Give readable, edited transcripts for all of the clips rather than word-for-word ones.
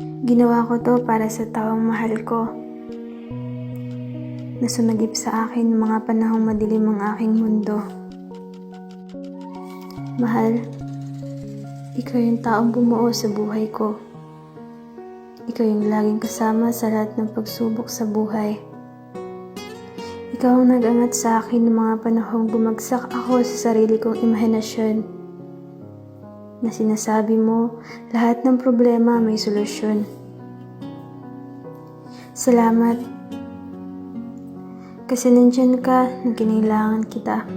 Ginawa ko 'to para sa taong mahal ko, na sumagip sa akin ng mga panahong madilim ang aking mundo. Mahal, ikaw yung taong bumuo sa buhay ko. Ikaw yung laging kasama sa lahat ng pagsubok sa buhay. Ikaw ang nag-angat sa akin ng mga panahong bumagsak ako sa sarili kong imahinasyon. Na sinasabi mo, lahat ng problema may solusyon. Salamat. Kasi nandyan ka nung kinailangan kita.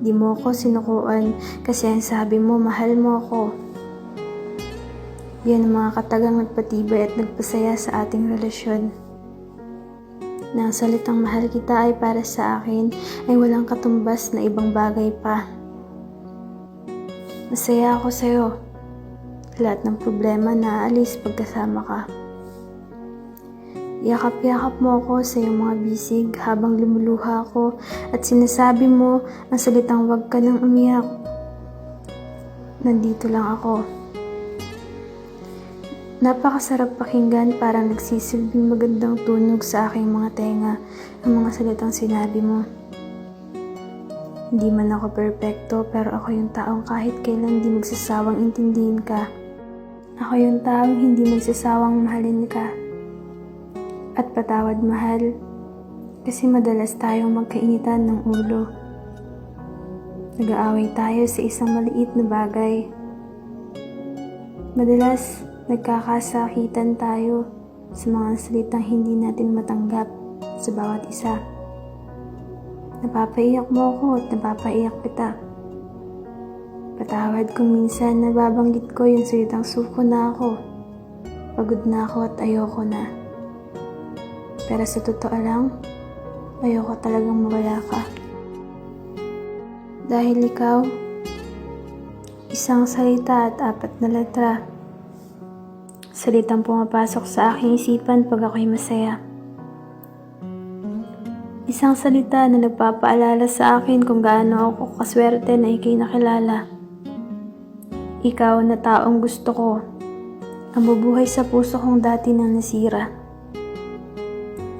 Di mo ako sinukuan kasi ang sabi mo, mahal mo ako. Yan ang mga katagang nagpatibay at nagpasaya sa ating relasyon. Na ang salitang mahal kita ay para sa akin ay walang katumbas na ibang bagay pa. Masaya ako sa'yo. Lahat ng problema naaalis pagkasama ka. Yakap-yakap mo ako sa iyong mga bisig habang lumuluha ako at sinasabi mo ang salitang huwag ka nang umiyak. Nandito lang ako. Napakasarap pakinggan, parang nagsisilbing magandang tunog sa aking mga tenga ang mga salitang sinabi mo. Hindi man ako perpekto pero ako yung taong kahit kailan di magsasawang intindihin ka. Ako yung taong hindi magsasawang mahalin ka. At patawad mahal, kasi madalas tayong magkainitan ng ulo. Nag-aaway tayo sa isang maliit na bagay. Madalas nagkakasakitan tayo sa mga salitang hindi natin matanggap sa bawat isa. Napapaiyak mo ako at napapaiyak kita. Patawad kung minsan nababanggit ko yung salitang suko na ako. Pagod na ako at ayoko na. Pero sa totoo lang, ayoko talagang mawala ka. Dahil ikaw, isang salita at 4 na letra. Salitang pumapasok sa aking isipan pag ako'y masaya. Isang salita na nagpapaalala sa akin kung gaano ako kaswerte na ika'y nakilala. Ikaw na taong gusto ko, ang bubuhay sa puso kong dati nang nasira.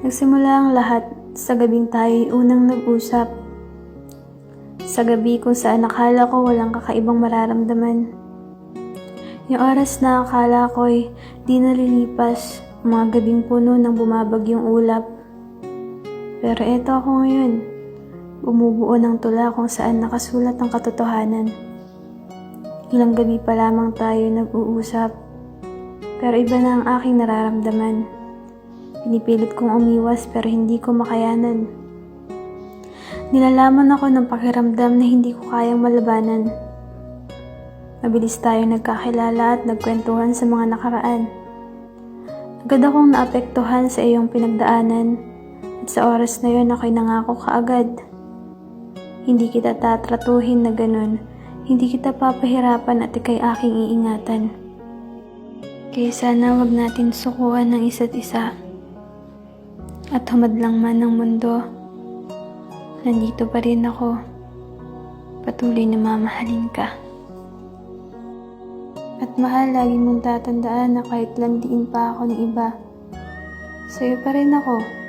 Nagsimula ang lahat sa gabing tayo'y unang nag-usap. Sa gabi kung saan akala ko walang kakaibang mararamdaman. Yung oras na akala ko'y di nalilipas, mga gabing puno ng bumabagyong ulap. Pero eto ako ngayon, bumubuo ng tula kung saan nakasulat ang katotohanan. Ilang gabi pa lamang tayo nag-uusap, pero iba na ang aking nararamdaman. Pinipilit kong umiwas pero hindi ko makayanan. Nilalaman ako ng pakiramdam na hindi ko kayang malabanan. Mabilis tayo nagkakilala at nagkwentuhan sa mga nakaraan. Agad akong naapektuhan sa iyong pinagdaanan. At sa oras na yun ako'y nangako kaagad. Hindi kita tatratuhin na ganun. Hindi kita papahirapan at ika'y aking iingatan. Kaya sana wag natin sukuan ng isa't isa. At humadlang man ng mundo, nandito pa rin ako. Patuloy na mamahalin ka. At mahal, lagi mong tatandaan na kahit landiin pa ako ng iba, sa'yo pa rin ako.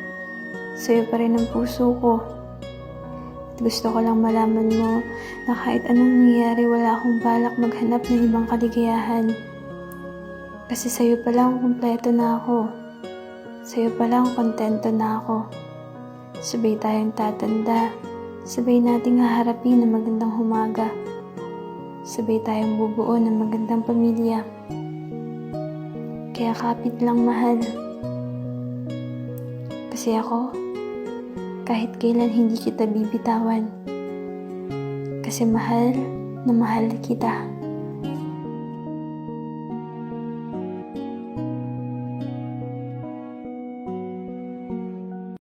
Sa'yo pa rin ang puso ko. At gusto ko lang malaman mo na kahit anong nangyari, wala akong balak maghanap ng ibang kaligayahan. Kasi sa'yo pa lang kumpleto na ako. Sa'yo pa lang kontento na ako. Sabay tayong tatanda. Sabay nating haharapin ng magandang humaga. Sabay tayong bubuo ng magandang pamilya. Kaya kapit lang mahal. Kasi ako, kahit kailan hindi kita bibitawan. Kasi mahal na mahal kita.